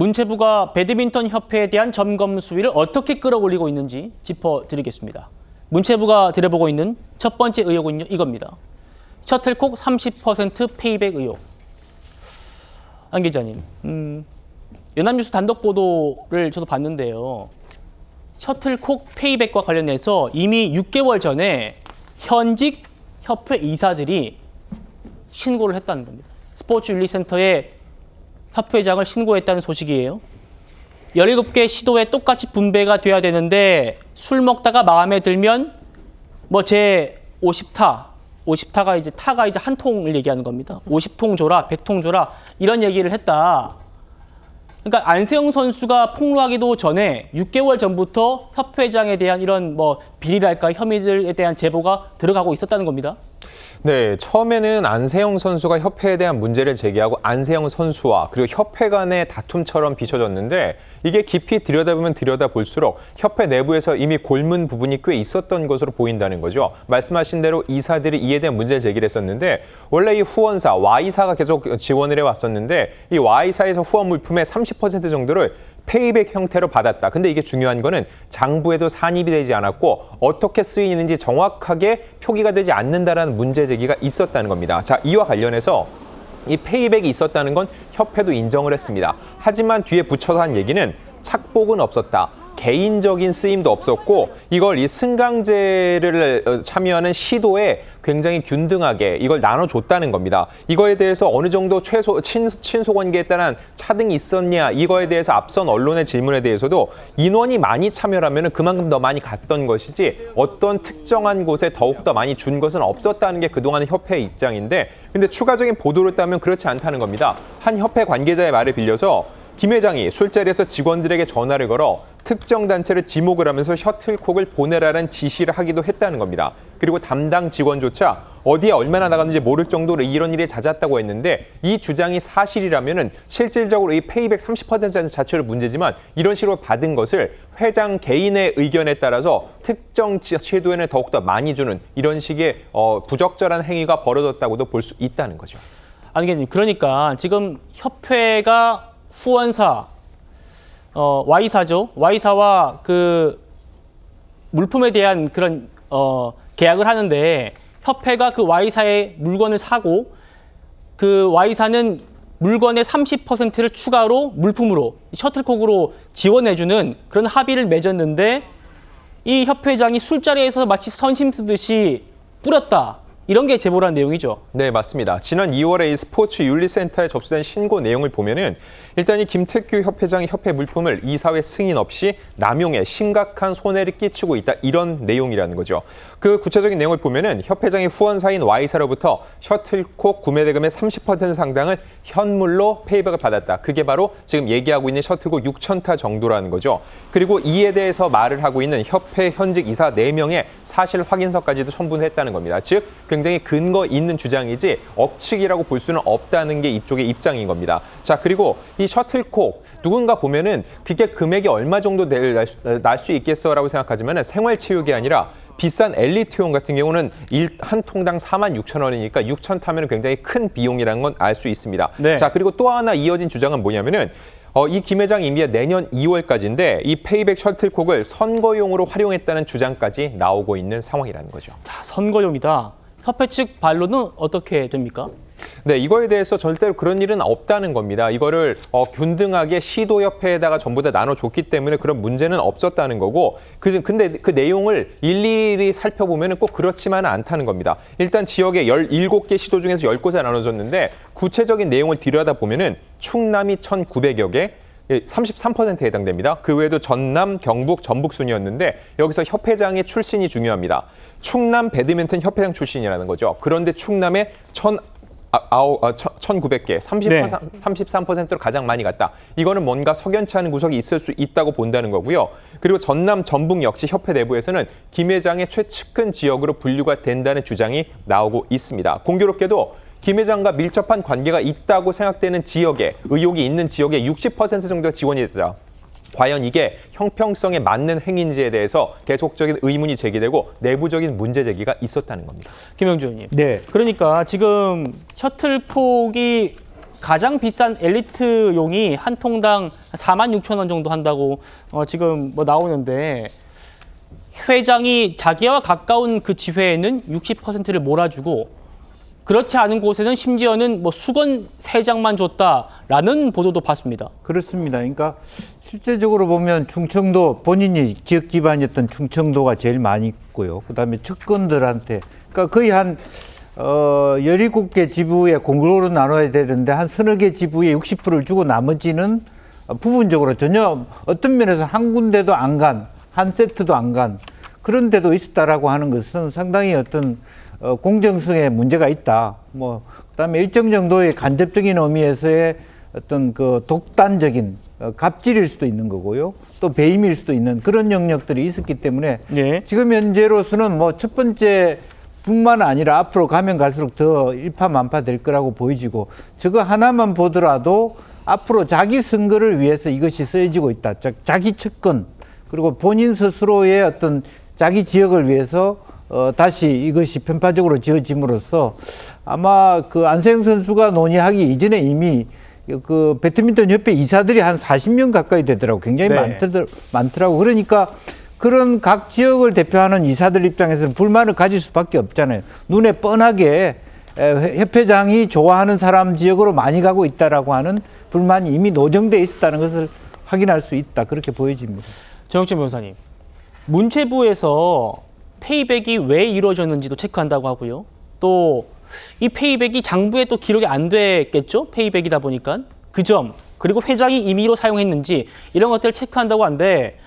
문체부가 배드민턴 협회에 대한 점검 수위를 어떻게 끌어올리고 있는지 짚어드리겠습니다. 문체부가 들여보고 있는 첫 번째 의혹은요, 이겁니다. 셔틀콕 30% 페이백 의혹. 안 기자님, 연합뉴스 단독 보도를 저도 봤는데요. 셔틀콕 페이백과 관련해서 이미 6개월 전에 현직 협회 이사들이 신고를 했다는 겁니다. 스포츠윤리센터에 협회장을 신고했다는 소식이에요. 17개 시도에 똑같이 분배가 돼야 되는데 술 먹다가 마음에 들면 뭐 제 50타가 이제 한 통을 얘기하는 겁니다. 50통 줘라, 100통 줘라 이런 얘기를 했다. 그러니까 안세영 선수가 폭로하기도 전에 6개월 전부터 협회장에 대한 이런 뭐 비리랄까 혐의들에 대한 제보가 들어가고 있었다는 겁니다. 네, 처음에는 안세영 선수가 협회에 대한 문제를 제기하고 안세영 선수와 그리고 협회 간의 다툼처럼 비춰졌는데 이게 깊이 들여다보면 들여다볼수록 협회 내부에서 이미 골문 부분이 꽤 있었던 것으로 보인다는 거죠. 말씀하신 대로 이사들이 이에 대한 문제를 제기를 했었는데 원래 이 후원사 Y사가 계속 지원을 해왔었는데 이 Y사에서 후원 물품의 30% 정도를 페이백 형태로 받았다. 근데 이게 중요한 거는 장부에도 산입이 되지 않았고 어떻게 쓰이는지 정확하게 표기가 되지 않는다라는 문제 제기가 있었다는 겁니다. 자, 이와 관련해서 이 페이백이 있었다는 건 협회도 인정을 했습니다. 하지만 뒤에 붙여서 한 얘기는 착복은 없었다. 개인적인 쓰임도 없었고 이걸 이 승강제를 참여하는 시도에 굉장히 균등하게 이걸 나눠줬다는 겁니다. 이거에 대해서 어느 정도 친소 관계에 따른 차등이 있었냐 이거에 대해서 앞선 언론의 질문에 대해서도 인원이 많이 참여하면 그만큼 더 많이 갔던 것이지 어떤 특정한 곳에 더욱더 많이 준 것은 없었다는 게 그동안의 협회의 입장인데 근데 추가적인 보도를 따면 그렇지 않다는 겁니다. 한 협회 관계자의 말을 빌려서 김 회장이 술자리에서 직원들에게 전화를 걸어 특정 단체를 지목을 하면서 셔틀콕을 보내라는 지시를 하기도 했다는 겁니다. 그리고 담당 직원조차 어디에 얼마나 나갔는지 모를 정도로 이런 일이 잦았다고 했는데 이 주장이 사실이라면 실질적으로 이 페이백 30% 자체로 문제지만 이런 식으로 받은 것을 회장 개인의 의견에 따라서 특정 시도에는 더욱더 많이 주는 이런 식의 부적절한 행위가 벌어졌다고도 볼 수 있다는 거죠. 아니, 그러니까 지금 협회가 후원사, Y사죠. Y사와 그 물품에 대한 그런 계약을 하는데 협회가 그 Y사의 물건을 사고 그 Y사는 물건의 30%를 추가로 물품으로 셔틀콕으로 지원해주는 그런 합의를 맺었는데 이 협회장이 술자리에서 마치 선심 쓰듯이 뿌렸다. 이런 게 제보라는 내용이죠. 네, 맞습니다. 지난 2월에 이 스포츠윤리센터에 접수된 신고 내용을 보면은 일단 이 김태규 협회장이 협회 물품을 이사회 승인 없이 남용해 심각한 손해를 끼치고 있다. 이런 내용이라는 거죠. 그 구체적인 내용을 보면은 협회장이 후원사인 Y사로부터 셔틀콕 구매 대금의 30% 상당을 현물로 페이백을 받았다. 그게 바로 지금 얘기하고 있는 셔틀콕 6,000타 정도라는 거죠. 그리고 이에 대해서 말을 하고 있는 협회 현직 이사 4명의 사실 확인서까지도 첨부를 했다는 겁니다. 즉 굉장히 근거 있는 주장이지 억측이라고 볼 수는 없다는 게 이쪽의 입장인 겁니다. 자, 그리고 이 셔틀콕 누군가 보면은 그게 금액이 얼마 정도 날 수 있겠어라고 생각하지만 생활체육이 아니라 비싼 엘리트용 같은 경우는 한 통당 46,000원이니까 6,000 타면 굉장히 큰 비용이라는 건 알 수 있습니다. 네. 자, 그리고 또 하나 이어진 주장은 뭐냐면은 이 김 회장 임기가 내년 2월까지인데 이 페이백 셔틀콕을 선거용으로 활용했다는 주장까지 나오고 있는 상황이라는 거죠. 선거용이다. 협회 측 반론은 어떻게 됩니까? 네, 이거에 대해서 절대로 그런 일은 없다는 겁니다. 이거를 균등하게 시도협회에다가 전부 다 나눠줬기 때문에 그런 문제는 없었다는 거고 근데 그 내용을 일일이 살펴보면 꼭 그렇지만은 않다는 겁니다. 일단 지역에 17개 시도 중에서 10곳에 나눠졌는데 구체적인 내용을 들여다보면 충남이 1,900여 개, 33%에 해당됩니다. 그 외에도 전남, 경북, 전북 순이었는데 여기서 협회장의 출신이 중요합니다. 충남 배드민턴 협회장 출신이라는 거죠. 그런데 충남에 1,900개, 33%로 가장 많이 갔다. 이거는 뭔가 석연치 않은 구석이 있을 수 있다고 본다는 거고요. 그리고 전남, 전북 역시 협회 내부에서는 김 회장의 최측근 지역으로 분류가 된다는 주장이 나오고 있습니다. 공교롭게도 김 회장과 밀접한 관계가 있다고 생각되는 지역에, 의혹이 있는 지역에 60% 정도가 지원이 됐다. 과연 이게 형평성에 맞는 행위인지에 대해서 계속적인 의문이 제기되고 내부적인 문제 제기가 있었다는 겁니다. 김영주 의원님. 네. 그러니까 지금 셔틀콕이 가장 비싼 엘리트용이 한 통당 46,000원 정도 한다고 지금 뭐 나오는데 회장이 자기와 가까운 그 지회에는 60%를 몰아주고 그렇지 않은 곳에는 심지어는 뭐 수건 3장만 줬다라는 보도도 봤습니다. 그렇습니다. 그러니까 실제적으로 보면 충청도 본인이 지역 기반이었던 충청도가 제일 많이 있고요. 그다음에 측근들한테 그러니까 거의 한 17개 지부에 공고로 나눠야 되는데 한 서너 개 지부에 60%를 주고 나머지는 부분적으로 전혀 어떤 면에서 한 군데도 안 간, 한 세트도 안 간 그런 데도 있었다라고 하는 것은 상당히 어떤 공정성에 문제가 있다. 뭐 그다음에 일정 정도의 간접적인 의미에서의 어떤 그 독단적인 갑질일 수도 있는 거고요. 또 배임일 수도 있는 그런 영역들이 있었기 때문에 네. 지금 현재로서는 뭐 첫 번째 뿐만 아니라 앞으로 가면 갈수록 더 일파만파 될 거라고 보여지고 저거 하나만 보더라도 앞으로 자기 선거를 위해서 이것이 쓰여지고 있다. 자기 측근 그리고 본인 스스로의 어떤 자기 지역을 위해서 다시 이것이 편파적으로 지어짐으로써 아마 그 안세영 선수가 논의하기 이전에 이미 그 배드민턴 협회 이사들이 한 40명 가까이 되더라고. 굉장히 네. 많더라고. 그러니까 그런 각 지역을 대표하는 이사들 입장에서는 불만을 가질 수밖에 없잖아요. 눈에 뻔하게 협회장이 좋아하는 사람 지역으로 많이 가고 있다라고 하는 불만이 이미 노정돼 있었다는 것을 확인할 수 있다. 그렇게 보여집니다. 정영진 변호사님, 문체부에서 페이백이 왜 이루어졌는지도 체크한다고 하고요. 또 이 페이백이 장부에 또 기록이 안 됐겠죠? 페이백이다 보니까 그 점, 그리고 회장이 임의로 사용했는지 이런 것들을 체크한다고 하는데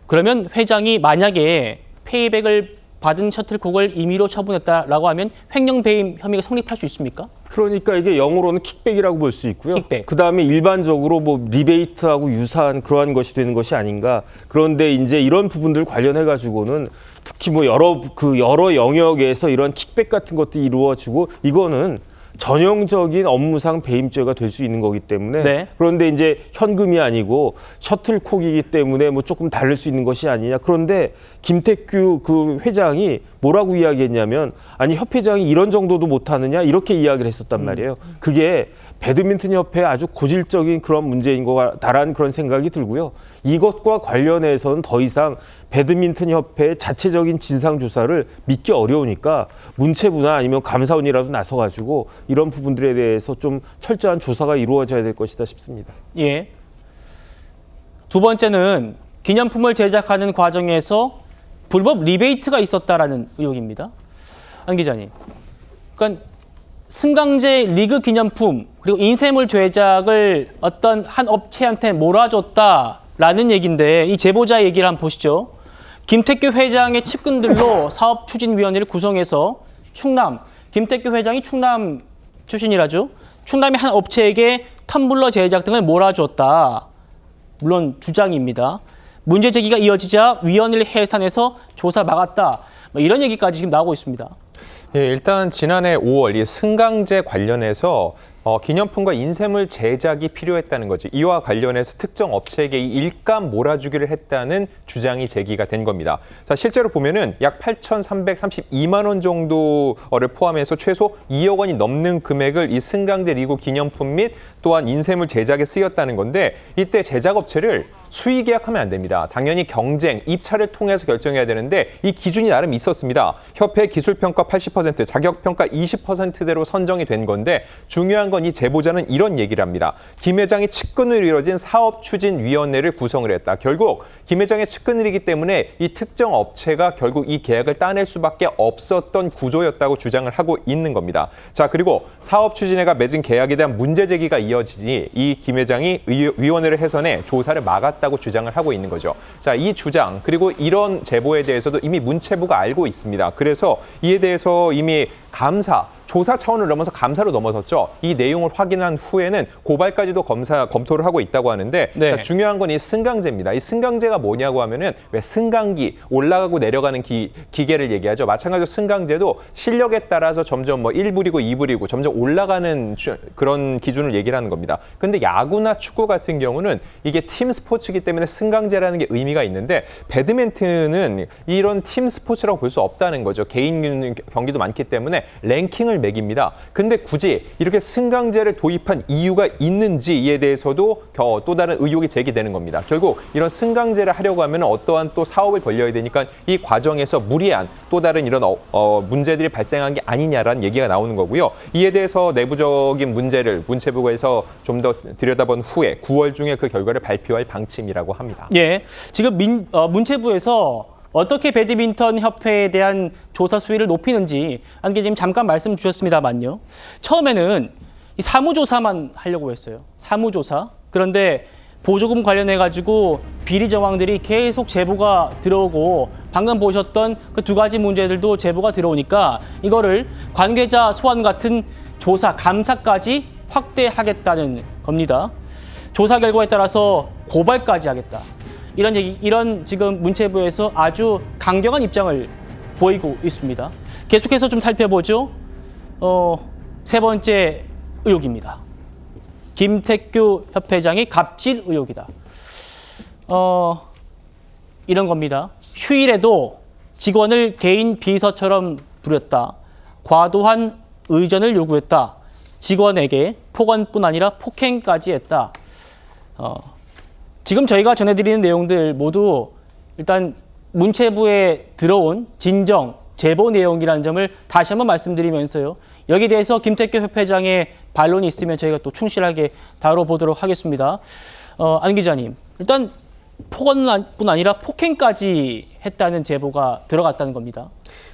그러면 회장이 만약에 페이백을 받은 셔틀콕을 임의로 처분했다라고 하면 횡령 배임 혐의가 성립할 수 있습니까? 그러니까 이게 영어로는 킥백이라고 볼 수 있고요. 킥백. 그다음에 일반적으로 뭐 리베이트하고 유사한 그러한 것이 되는 것이 아닌가. 그런데 이제 이런 부분들 관련해 가지고는 특히 뭐 여러 영역에서 이런 킥백 같은 것들이 이루어지고 이거는 전형적인 업무상 배임죄가 될 수 있는 거기 때문에 네. 그런데 이제 현금이 아니고 셔틀콕이기 때문에 뭐 조금 다를 수 있는 것이 아니냐. 그런데 김태규 그 회장이 뭐라고 이야기했냐면 아니 협회장이 이런 정도도 못하느냐 이렇게 이야기를 했었단 말이에요. 그게 배드민턴 협회의 아주 고질적인 그런 문제인 거다라는 그런 생각이 들고요. 이것과 관련해서는 더 이상 배드민턴 협회의 자체적인 진상 조사를 믿기 어려우니까 문체부나 아니면 감사원이라도 나서가지고 이런 부분들에 대해서 좀 철저한 조사가 이루어져야 될 것이다 싶습니다. 예. 두 번째는 기념품을 제작하는 과정에서 불법 리베이트가 있었다라는 의혹입니다. 안 기자님. 그러니까 승강제 리그 기념품 그리고 인쇄물 제작을 어떤 한 업체한테 몰아줬다라는 얘기인데 이 제보자 얘기를 한번 보시죠. 김태규 회장의 측근들로 사업추진위원회를 구성해서 충남, 김태규 회장이 충남 출신이라죠. 충남의 한 업체에게 텀블러 제작 등을 몰아줬다. 물론 주장입니다. 문제 제기가 이어지자 위원회를 해산해서 조사 막았다. 뭐 이런 얘기까지 지금 나오고 있습니다. 예, 일단 지난해 5월 이 승강제 관련해서 기념품과 인쇄물 제작이 필요했다는 거죠. 이와 관련해서 특정 업체에게 이 일감 몰아주기를 했다는 주장이 제기가 된 겁니다. 자, 실제로 보면은 약 8,332만 원 정도를 포함해서 최소 2억 원이 넘는 금액을 이 승강제 리그 기념품 및 또한 인쇄물 제작에 쓰였다는 건데 이때 제작업체를 수의 계약하면 안 됩니다. 당연히 경쟁, 입찰을 통해서 결정해야 되는데 이 기준이 나름 있었습니다. 협회 기술평가 80%, 자격평가 20%대로 선정이 된 건데 중요한 건 이 제보자는 이런 얘기를 합니다. 김 회장이 측근으로 이뤄진 사업추진위원회를 구성을 했다. 결국 김 회장의 측근이기 때문에 이 특정 업체가 결국 이 계약을 따낼 수밖에 없었던 구조였다고 주장을 하고 있는 겁니다. 자, 그리고 사업추진회가 맺은 계약에 대한 문제 제기가 이어지니 이 김 회장이 위원회를 해산해 조사를 막았다고 주장을 하고 있는 거죠. 자, 이 주장 그리고 이런 제보에 대해서도 이미 문체부가 알고 있습니다. 그래서 이에 대해서 이미 조사 차원을 넘어서 감사로 넘어섰죠. 이 내용을 확인한 후에는 고발까지도 검토를 하고 있다고 하는데 네. 자, 중요한 건 이 승강제입니다. 이 승강제가 뭐냐고 하면은 왜 승강기 올라가고 내려가는 기계를 얘기하죠. 마찬가지로 승강제도 실력에 따라서 점점 뭐 1불이고 2불이고 점점 올라가는 그런 기준을 얘기를 하는 겁니다. 근데 야구나 축구 같은 경우는 이게 팀 스포츠이기 때문에 승강제라는 게 의미가 있는데 배드민턴은 이런 팀 스포츠라고 볼 수 없다는 거죠. 개인 경기도 많기 때문에 랭킹을 판을 매깁니다. 근데 굳이 이렇게 승강제를 도입한 이유가 있는지에 대해서도 또 다른 의혹이 제기되는 겁니다. 결국 이런 승강제를 하려고 하면 어떠한 또 사업을 벌려야 되니까 이 과정에서 무리한 또 다른 이런 문제들이 발생한 게 아니냐라는 얘기가 나오는 거고요. 이에 대해서 내부적인 문제를 문체부에서 좀 더 들여다본 후에 9월 중에 그 결과를 발표할 방침이라고 합니다. 예, 지금 문체부에서 어떻게 배드민턴 협회에 대한 조사 수위를 높이는지 안게 지금 잠깐 말씀 주셨습니다만요. 처음에는 이 사무조사만 하려고 했어요. 사무조사. 그런데 보조금 관련해 가지고 비리 정황들이 계속 제보가 들어오고 방금 보셨던 그 두 가지 문제들도 제보가 들어오니까 이거를 관계자 소환 같은 조사, 감사까지 확대하겠다는 겁니다. 조사 결과에 따라서 고발까지 하겠다. 이런 지금 문체부에서 아주 강경한 입장을 보이고 있습니다. 계속해서 좀 살펴보죠. 세 번째 의혹입니다. 김택규 협회장의 갑질 의혹이다. 이런 겁니다. 휴일에도 직원을 개인 비서처럼 부렸다. 과도한 의전을 요구했다. 직원에게 폭언뿐 아니라 폭행까지 했다. 지금 저희가 전해드리는 내용들 모두 일단 문체부에 들어온 진정, 제보 내용이라는 점을 다시 한번 말씀드리면서요. 여기에 대해서 김택규 협회장의 반론이 있으면 저희가 또 충실하게 다뤄보도록 하겠습니다. 안 기자님, 일단 폭언뿐 아니라 폭행까지 했다는 제보가 들어갔다는 겁니다.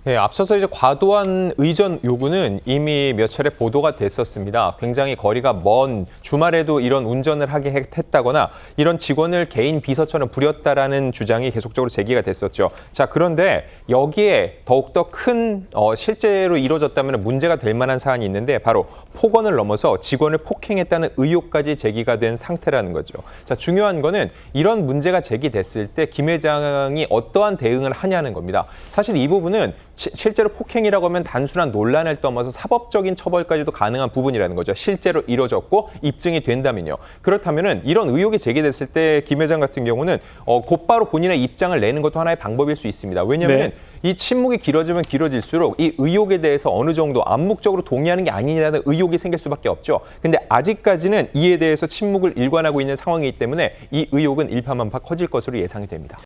네, 앞서서 이제 과도한 의전 요구는 이미 몇 차례 보도가 됐었습니다. 굉장히 거리가 먼 주말에도 이런 운전을 하게 했다거나 이런 직원을 개인 비서처럼 부렸다라는 주장이 계속적으로 제기가 됐었죠. 자, 그런데 여기에 더욱더 큰 실제로 이루어졌다면 문제가 될 만한 사안이 있는데 바로 폭언을 넘어서 직원을 폭행했다는 의혹까지 제기가 된 상태라는 거죠. 자, 중요한 거는 이런 문제가 제기됐을 때 김 회장이 어떠한 대응을 하냐는 겁니다. 사실 이 부분은 실제로 폭행이라고 하면 단순한 논란을 떠나서 사법적인 처벌까지도 가능한 부분이라는 거죠. 실제로 이루어졌고 입증이 된다면요. 그렇다면은 이런 의혹이 제기됐을 때 김 회장 같은 경우는 곧바로 본인의 입장을 내는 것도 하나의 방법일 수 있습니다. 왜냐하면 이 침묵이 길어지면 길어질수록 이 의혹에 대해서 어느 정도 암묵적으로 동의하는 게 아니냐는 의혹이 생길 수밖에 없죠. 근데 아직까지는 이에 대해서 침묵을 일관하고 있는 상황이기 때문에 이 의혹은 일파만파 커질 것으로 예상이 됩니다.